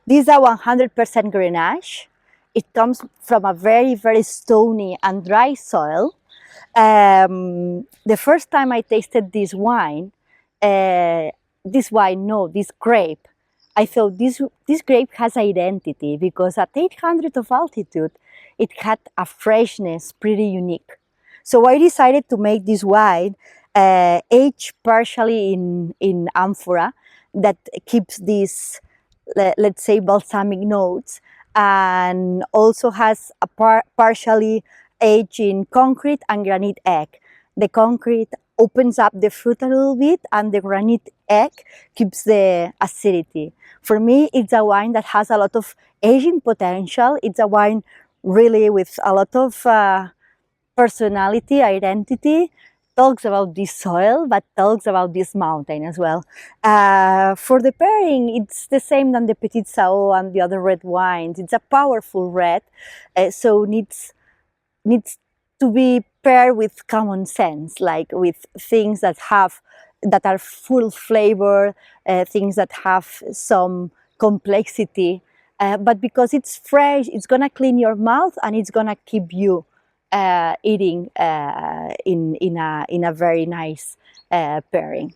This is a 100% Grenache. It comes from a very, very stony and dry soil. The first time I tasted this grape, I thought this grape has identity, because at 800 of altitude, it had a freshness pretty unique. So I decided to make this wine aged partially in amphora that keeps these, let's say, balsamic notes, and also has a partially aged in concrete and granite egg. The concrete opens up the fruit a little bit, and the granite egg keeps the acidity. For me, it's a wine that has a lot of aging potential. It's a wine really with a lot of personality, identity. Talks about this soil, but talks about this mountain as well. For the pairing, it's the same than the Petit Sao and the other red wines. It's a powerful red, so needs to be paired with common sense, like with things that are full flavor, things that have some complexity. But because it's fresh, it's gonna clean your mouth, and it's gonna keep you eating in a very nice pairing.